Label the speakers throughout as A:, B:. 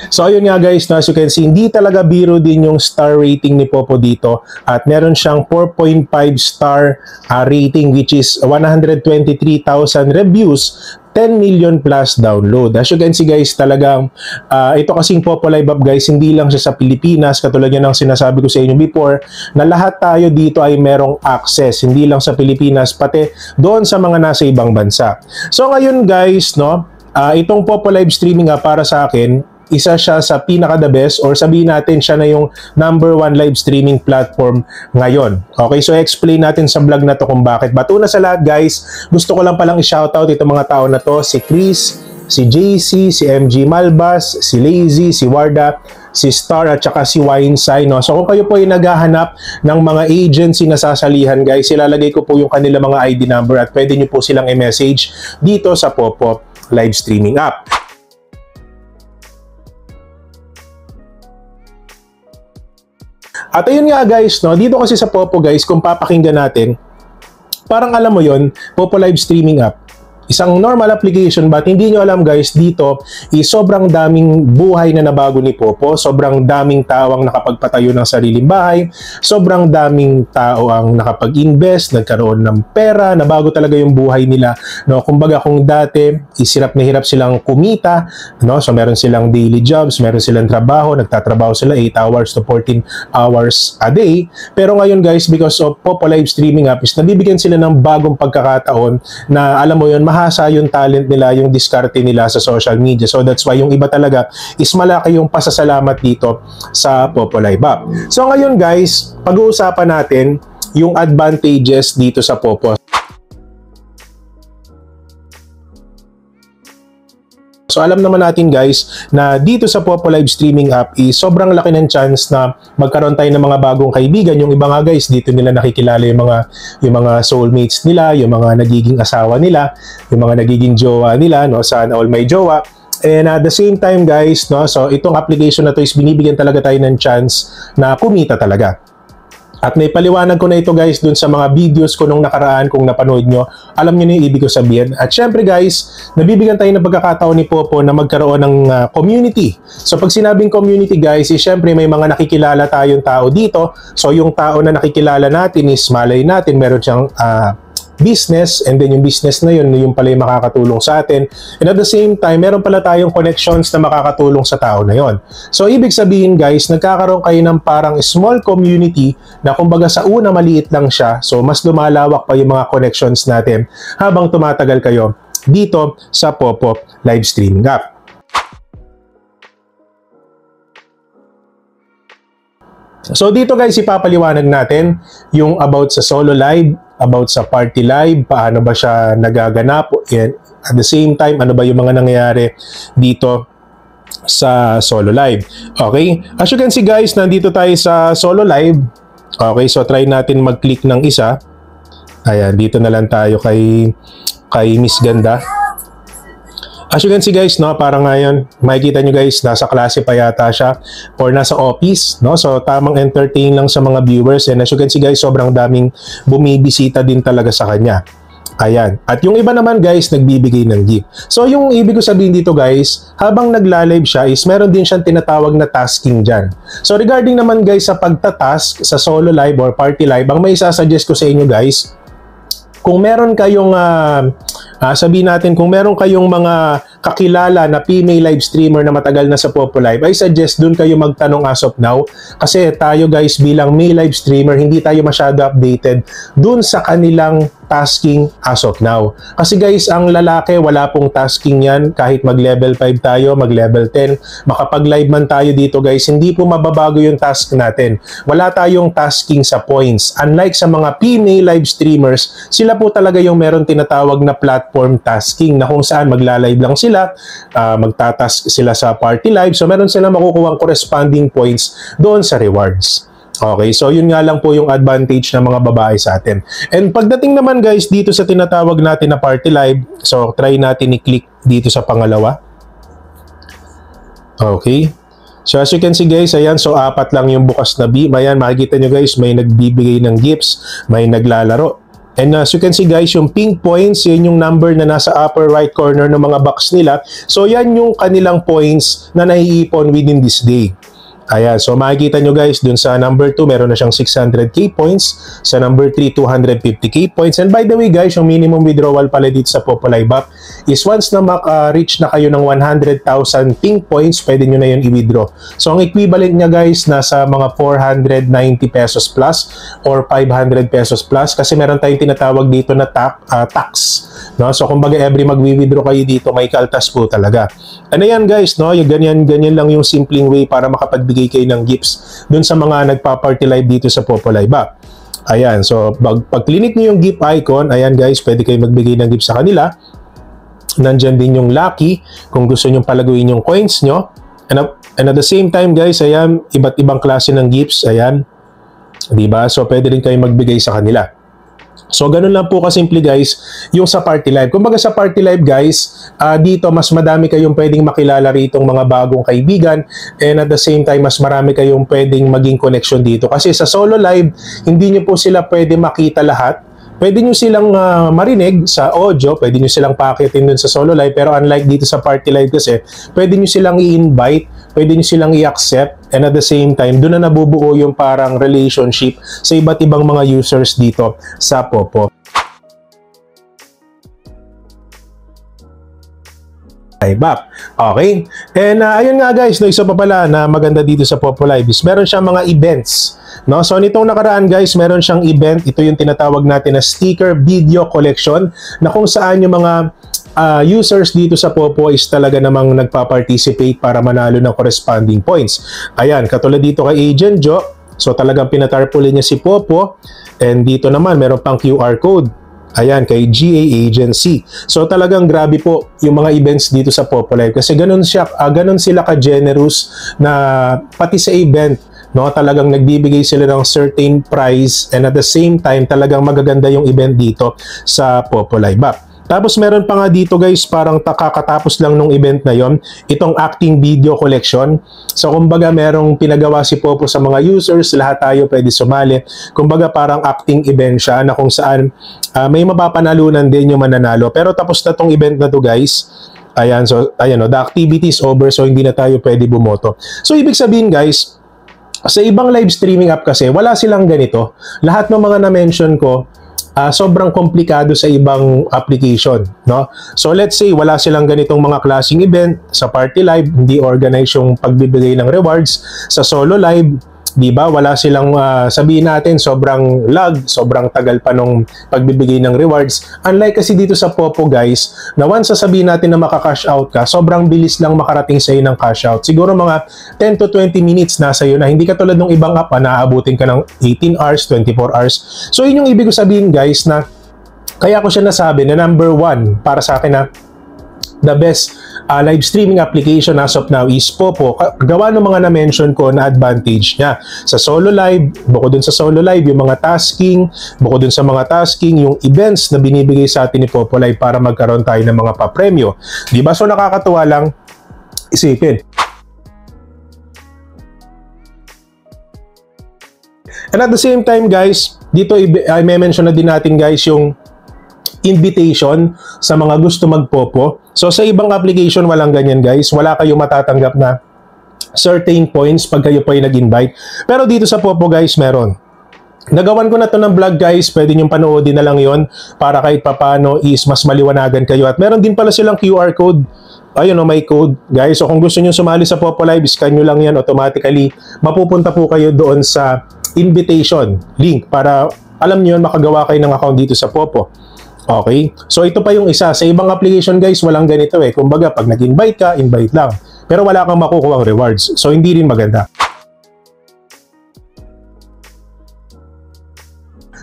A: So ayun nga guys, as you can see, hindi talaga biro din yung star rating ni Popo dito at meron siyang 4.5 star rating which is 123,000 reviews, 10 million plus download. As you can see guys, talagang ito kasing Popo Live App guys, hindi lang siya sa Pilipinas, katulad yan ng sinasabi ko sa inyo before, na lahat tayo dito ay merong access, hindi lang sa Pilipinas, pati doon sa mga nasa ibang bansa. So ngayon guys, no, itong Popo Live Streaming para sa akin, isa siya sa pinaka-the best or sabihin natin siya na yung #1 live streaming platform ngayon. Okay, so explain natin sa vlog na to kung bakit. But una sa lahat guys, gusto ko lang palang i-shoutout itong mga tao na to, si Chris, si JC, si MG Malbas, si Lazy, si Warda, si Star at saka si Wineside, no? So kung kayo po ay naghahanap ng mga agency na sasalihan guys, ilalagay ko po yung kanila mga ID number at pwede nyo po silang i-message dito sa Popo Live Streaming app. At ayun nga guys, no, dito kasi sa Popo guys, kung papakinggan natin, parang alam mo yon, Popo Live Streaming app, isang normal application, but hindi nyo alam guys, dito sobrang daming buhay na nabago ni Popo, sobrang daming tao ang nakapagpatayo ng sariling bahay, sobrang daming tao ang nakapag-invest, nagkaroon ng pera, nabago talaga yung buhay nila, no? Kumbaga kung dati hirap na hirap silang kumita, no? So meron silang daily jobs, meron silang trabaho, nagtatrabaho sila 8 hours to 14 hours a day, pero ngayon guys, because of Popo Live Streaming app is nabibigyan sila ng bagong pagkakataon na alam mo yun, mahasa yung talent nila, yung diskarte nila sa social media. So that's why yung iba talaga is malaki yung pasasalamat dito sa Popo Live app. So ngayon guys, pag-uusapan natin yung advantages dito sa Popo. So alam naman natin guys na dito sa Popo Live Streaming app is sobrang laki ng chance na magkaroon tayo ng mga bagong kaibigan. Yung iba nga guys, dito nila nakikilala yung mga soulmates nila, yung mga nagiging asawa nila, yung mga nagiging jowa nila, no? Sana all may jowa. And at the same time guys, no, so itong application na to is binibigyan talaga tayo ng chance na kumita talaga. At may paliwanag ko na ito guys dun sa mga videos ko nung nakaraan, kung napanood nyo, alam nyo na yung ibig ko sabihin. At syempre guys, nabibigyan tayo ng pagkakataon ni Popo na magkaroon ng community. So pag sinabing community guys, syempre may mga nakikilala tayong tao dito. So yung tao na nakikilala natin is malay natin meron siyang business, and then yung business na yun, yung pala yung makakatulong sa atin. And at the same time, meron pala tayong connections na makakatulong sa tao na yun. So, ibig sabihin guys, nagkakaroon kayo ng parang small community na kumbaga sa una maliit lang siya. So, mas lumalawak pa yung mga connections natin habang tumatagal kayo dito sa Popo Live Streaming app. So dito guys, ipapaliwanag natin yung about sa solo live, about sa party live, paano ba siya nagaganap, and at the same time, ano ba yung mga nangyayari dito sa solo live. Okay? As you can see guys, nandito tayo sa solo live. Okay, so try natin mag-click ng isa. Ayan, dito na lang tayo kay Miss Ganda. As you can see guys, no, parang ngayon, makikita nyo guys, nasa klase pa yata siya or nasa office, no? So tamang entertain lang sa mga viewers, and as you can see guys, sobrang daming bumibisita din talaga sa kanya. Ayan. At yung iba naman guys, nagbibigay ng gift. So yung ibig ko sabihin dito guys, habang nagla-live siya is meron din siyang tinatawag na tasking dyan. So regarding naman guys sa pagtatask sa solo live or party live, ang may isasuggest ko sa inyo guys, kung meron kayong sabihin natin, kung meron kayong mga kakilala na female live streamer na matagal na sa Popo Live, I suggest dun kayo magtanong as of now. Kasi tayo guys bilang male live streamer, hindi tayo masyado updated dun sa kanilang tasking as of now. Kasi guys, ang lalaki, wala pong tasking yan. Kahit mag-level 5 tayo, mag-level 10, makapag-live man tayo dito guys, hindi po mababago yung task natin. Wala tayong tasking sa points. Unlike sa mga female live streamers, sila po talaga yung meron tinatawag na platform tasking na kung saan magla-live lang sila, magtatask sila sa party live. So meron silang makukuha corresponding points doon sa rewards. Okay, so yun nga lang po yung advantage ng mga babae sa atin. And pagdating naman guys dito sa tinatawag natin na party live, so try natin i-click dito sa pangalawa. Okay. So as you can see guys, ayan, so apat lang yung bukas na beam. Ayan, makikita nyo guys, may nagbibigay ng gifts, may naglalaro. And as you can see guys, yung pink points, yan yung number na nasa upper right corner ng mga box nila. So yan yung kanilang points na naiipon within this day. Ayan, so makikita nyo guys, dun sa number 2, meron na siyang 600k points. Sa number 3, 250k points. And by the way guys, yung minimum withdrawal pala dito sa Popolive app is once na reach na kayo ng 100,000 pink points, pwede nyo na yun i-withdraw. So ang equivalent niya guys, nasa mga 490 pesos plus or 500 pesos plus kasi meron tayong tinatawag dito na tax. No? So kumbaga every mag-withdraw kayo dito, may kaltas po talaga. Ano yan guys, no? Yung ganyan lang yung simpleng way para makapagbigay kayo ng gifts dun sa mga nagpa-party live dito sa Popolive app. Ayan, so pag-click nyo yung gift icon, ayan guys, pwede kayo magbigay ng gift sa kanila. Nandyan din yung lucky kung gusto nyo palaguin yung coins nyo. And at the same time guys, ayan, iba't ibang klase ng gifts, ayan. Diba? So pwede rin kayo magbigay sa kanila. So, ganun lang po kasimple guys, yung sa Party Live. Kumbaga sa Party Live guys, dito mas madami kayong pwedeng makilala rito mga bagong kaibigan and at the same time, mas marami kayong pwedeng maging connection dito. Kasi sa Solo Live, hindi nyo po sila pwede makita lahat. Pwede nyo silang marinig sa audio, pwede nyo silang pakitin dun sa Solo Live, pero unlike dito sa Party Live kasi, pwede nyo silang i-invite, pwede nyo silang i-accept, and at the same time, dun na nabubuo yung parang relationship sa iba't ibang mga users dito sa Popo. Okay? And ayun nga guys, no, isa pa pala na maganda dito sa Popolive is meron siyang mga events. No? So nitong nakaraan guys, meron siyang event. Ito yung tinatawag natin na sticker video collection na kung saan yung mga users dito sa Popo is talaga namang nagpa-participate para manalo ng corresponding points. Ayan, katulad dito kay Agent Joe. So talagang pinatarpulin niya si Popo. And dito naman, meron pang QR code. Ayan, kay GA Agency. So talagang grabe po yung mga events dito sa Popolive kasi ganun sila ka-generous na pati sa event, no, talagang nagbibigay sila ng certain prize and at the same time talagang magaganda yung event dito sa Popolive app. Tapos meron pa nga dito guys, parang kakatapos lang nung event na yon, itong acting video collection. So kumbaga merong pinagawa si Popo sa mga users, lahat tayo pwede sumali. Kumbaga parang acting event siya na kung saan may mapapanalunan din yung mananalo. Pero tapos na tong event na to guys. Ayan, so ayan, the activity is over, so hindi na tayo pwede bumoto. So ibig sabihin guys, sa ibang live streaming app kasi wala silang ganito. Lahat ng mga na-mention ko sobrang komplikado sa ibang application, no? So let's say wala silang ganitong mga klaseng event sa Party Live, hindi organize yung pagbibigay ng rewards. Sa Solo Live, di ba? Wala silang sabihin natin sobrang lag, sobrang tagal pa nung pagbibigay ng rewards. Unlike kasi dito sa Popo guys, na once sasabihin natin na maka-cash out ka, sobrang bilis lang makarating sa iyo ng cash out. Siguro mga 10 to 20 minutes nasa iyo na, hindi katulad ng ibang app na aabutin ka ng 18 hours, 24 hours. So yun yung ibig ko sabihin guys na kaya ko siya nasabi na number 1 para sa akin na the best live streaming application as of now is Popo. Gawa ng mga na-mention ko na advantage niya. Sa Solo Live, bukod dun sa Solo Live, yung mga tasking, bukod dun sa mga tasking, yung events na binibigay sa atin ni Popo Live para magkaroon tayo ng mga papremyo. Diba? So nakakatuwa lang isipin. And at the same time guys, dito may mention na din natin guys yung invitation sa mga gusto magpopo. So sa ibang application walang ganyan guys, wala kayong matatanggap na certain points pag kayo po ay nag-invite. Pero dito sa Popo guys meron. Nagawan ko na to ng vlog guys, pwede nyo panoodin na lang yon para kahit papano is mas maliwanagan kayo. At meron din pala silang QR code. Ayun o, may code guys. So kung gusto nyo sumali sa Popo Live, scan nyo lang yan automatically. Mapupunta po kayo doon sa invitation link para alam nyo yun, makagawa kayo ng account dito sa Popo. Okay? So ito pa yung isa. Sa ibang application guys, walang ganito eh. Kumbaga, pag nag-invite ka, invite lang. Pero wala kang makukuha rewards. So hindi rin maganda.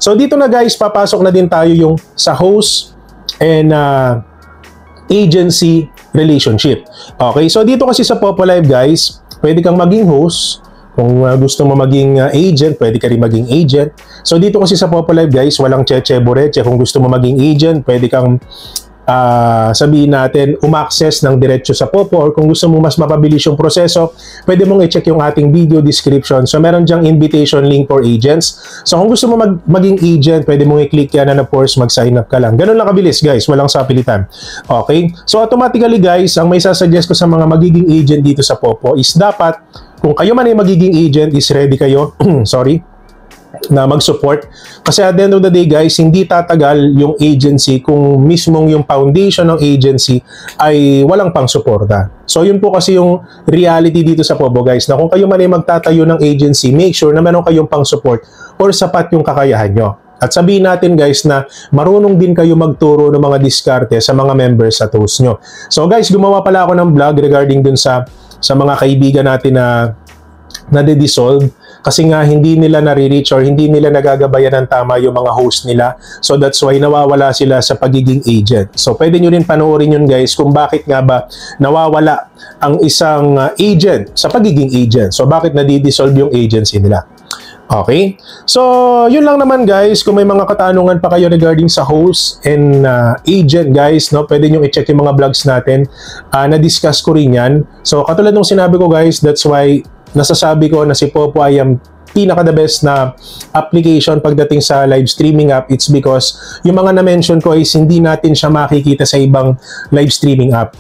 A: So dito na guys, papasok na din tayo yung sa host and agency relationship. Okay? So dito kasi sa Popo Live guys, pwede kang maging host. Kung gusto mo maging agent, pwede ka rin maging agent. So dito kasi sa Popo Live guys, walang cheche-boreche. Kung gusto mo maging agent, pwede kang sabihin natin, umaccess ng diretso sa Popo, or kung gusto mong mas mapabilis yung proseso, pwede mong i-check yung ating video description. So, meron dyang invitation link for agents. So, kung gusto mo maging agent, pwede mong i-click yan, and of course, mag-sign up ka lang. Ganun lang kabilis, guys. Walang sapilitan. Okay? So, automatically, guys, ang may sasuggest ko sa mga magiging agent dito sa Popo is dapat, kung kayo man ay magiging agent, is ready kayo, sorry, na mag-support. Kasi at the end of the day, guys, hindi tatagal yung agency kung mismong yung foundation ng agency ay walang pang-suporta. So, yun po kasi yung reality dito sa Popo, guys, na kung kayo man ay magtatayo ng agency, make sure na meron kayong pang-support or sapat yung kakayahan nyo. At sabihin natin, guys, na marunong din kayo magturo ng mga diskarte sa mga members sa host nyo. So, guys, gumawa pala ako ng vlog regarding dun sa mga kaibigan natin na nade-dissolve kasi nga hindi nila nare-reach or hindi nila nagagabayan ng tama yung mga host nila. So that's why nawawala sila sa pagiging agent. So pwede nyo rin panoorin yun, guys, kung bakit nga ba nawawala ang isang agent sa pagiging agent. So bakit nadi-dissolve yung agency nila. Okay? So, yun lang naman, guys. Kung may mga katanungan pa kayo regarding sa host and agent, guys, no, pwede nyo i-check yung mga vlogs natin. Na-discuss ko rin yan. So, katulad nung sinabi ko, guys, that's why nasasabi ko na si Popo ay ang pinaka-the best na application pagdating sa live streaming app. It's because yung mga na-mention ko is hindi natin siya makikita sa ibang live streaming app.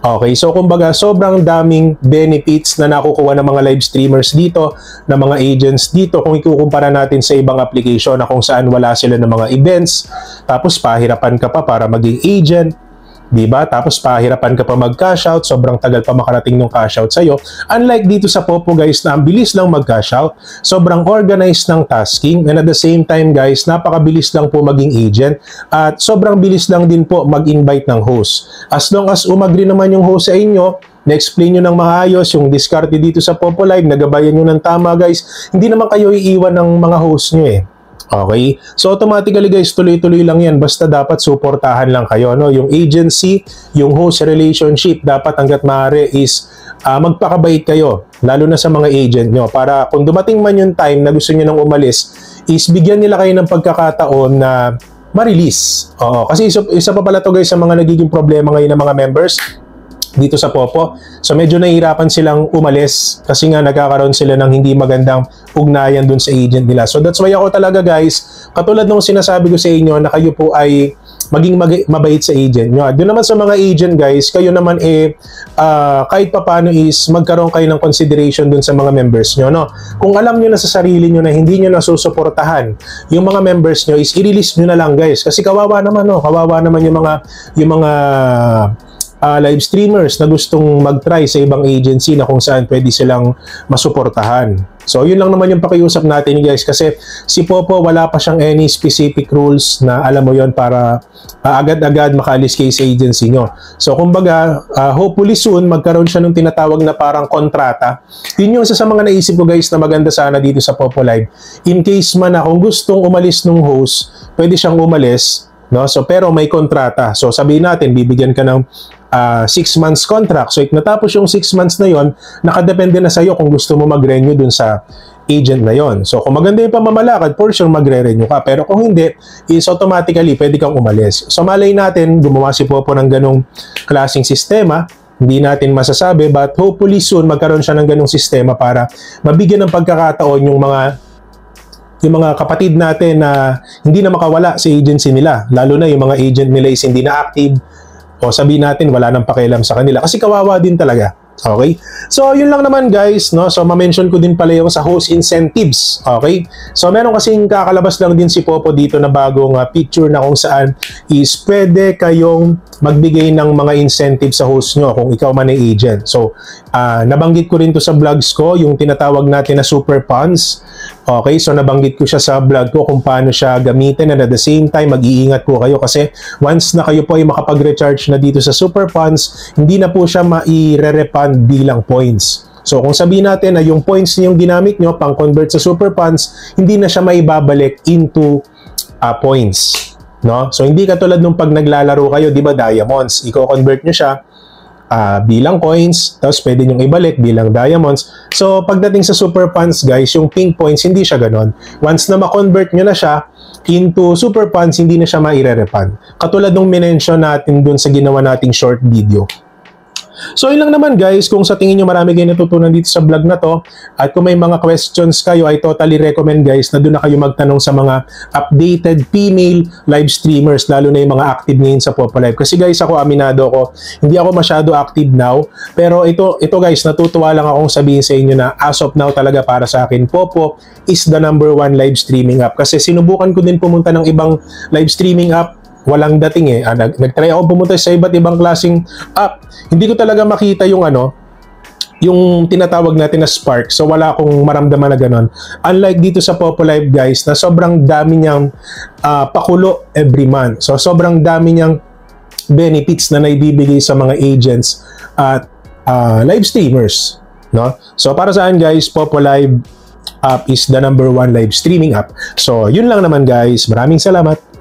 A: Okay, so kumbaga sobrang daming benefits na nakukuha ng mga live streamers dito, ng mga agents dito kung ikukumpara natin sa ibang application na kung saan wala sila ng mga events, tapos pahirapan ka pa para maging agent, diba? Tapos pahirapan ka pa mag-cash out, sobrang tagal pa makarating ng cash out sa'yo. Unlike dito sa Popo, guys, na ang bilis lang mag-cash out, sobrang organized ng tasking, and at the same time, guys, napakabilis lang po maging agent, at sobrang bilis lang din po mag-invite ng host. As long as umagri naman yung host sa inyo, na-explain nyo ng maayos yung diskarte dito sa Popo Live, nagabayan nyo ng tama, guys, hindi naman kayo iiwan ng mga host nyo eh. Okay? So, automatically, guys, tuloy-tuloy lang yan. Basta dapat suportahan lang kayo, no? Yung agency, yung host relationship, dapat hanggat maaari is magpakabait kayo, lalo na sa mga agent nyo. Para kung dumating man yung time na gusto nyo nang umalis, is bigyan nila kayo ng pagkakataon na ma-release. Oo. Kasi isa pa pala to, guys, sa mga nagiging problema ngayon ng mga members dito sa Popo. So medyo nahihirapan silang umalis kasi nga nagkakaroon sila ng hindi magandang ugnayan dun sa agent nila. So that's why ako talaga, guys, katulad ng sinasabi ko sa inyo na kayo po ay maging mabait sa agent nyo. Doon naman sa mga agent, guys, kayo naman kahit papano is magkaroon kayo ng consideration dun sa mga members nyo, no? Kung alam nyo na sa sarili nyo na hindi nyo nasusuportahan yung mga members nyo, is i-release nyo na lang, guys. Kasi kawawa naman, no? Kawawa naman yung mga live streamers na gustong mag-try sa ibang agency na kung saan pwede silang masuportahan. So, yun lang naman yung pakiusap natin, guys, kasi si Popo wala pa siyang any specific rules na alam mo yon para agad-agad makaalis kayo sa agency nyo. So, kumbaga, hopefully soon, magkaroon siya ng tinatawag na parang kontrata. Yun yung isa sa mga naisip ko, guys, na maganda sana dito sa Popo Live. In case man na kung gustong umalis ng host, pwede siyang umalis, no? So, pero may kontrata. So, sabihin natin, bibigyan ka ng 6 months contract. So, if natapos yung 6 months na yon, nakadepende na sa'yo kung gusto mo mag-renew dun sa agent na yon. So, kung maganda yung pamamalakad, for sure magre-renew ka. Pero kung hindi, is automatically pwede kang umalis. So, malay natin, gumawa si Popo ng ganong klaseng sistema. Hindi natin masasabi, but hopefully soon magkaroon siya ng ganong sistema para mabigyan ng pagkakataon yung mga kapatid natin na hindi na makawala sa agency nila. Lalo na yung mga agent nila is hindi na active, o sabihin natin wala nang pakialam sa kanila kasi kawawa din talaga. Okay? So, yun lang naman, guys, no? So, ma-mention ko din pala yung sa host incentives. Okay? So, meron kasing kakalabas lang din si Popo dito na bagong picture na kung saan is pwede kayong magbigay ng mga incentives sa host nyo kung ikaw man ay agent. So, nabanggit ko rin to sa vlogs ko, yung tinatawag natin na super funds. Okay? So, nabanggit ko siya sa vlog ko kung paano siya gamitin, and at the same time, mag-iingat po kayo kasi once na kayo po ay makapag-recharge na dito sa super funds, hindi na po siya mai-re-refund bilang points. So, kung sabihin natin na yung points niyong ginamit nyo pang-convert sa super funds, hindi na siya maibabalik into points. No? So, hindi katulad nung pag naglalaro kayo, di ba, diamonds, i-convert nyo siya, bilang coins, tapos pwede nyong ibalik bilang diamonds. So, pagdating sa super funds guys, yung pink points, hindi siya ganon. Once na ma-convert nyo na siya into super funds, hindi na siya maire-refund. Katulad nung minention natin dun sa ginawa nating short video. So, yun lang naman guys. Kung sa tingin nyo marami kayo natutunan dito sa vlog na to, at kung may mga questions kayo, I totally recommend guys na doon na kayo magtanong sa mga updated female live streamers, lalo na yung mga active ngayon sa Popo Live. Kasi guys, ako, aminado ko, hindi ako masyado active now, pero ito guys, natutuwa lang akong sabihin sa inyo na as of now talaga para sa akin, Popo is the #1 live streaming app. Kasi sinubukan ko din pumunta ng ibang live streaming app, walang dating eh. Nag-try ako pumunta sa iba't ibang klaseng app. Hindi ko talaga makita yung yung tinatawag natin na spark. So wala akong maramdaman na ganun. Unlike dito sa Popo Live guys, na sobrang dami niyang pakulo every month. So sobrang dami niyang benefits na naibibigay sa mga agents at live streamers, no? So para saan guys, Popo Live app is the #1 live streaming app. So yun lang naman guys. Maraming salamat.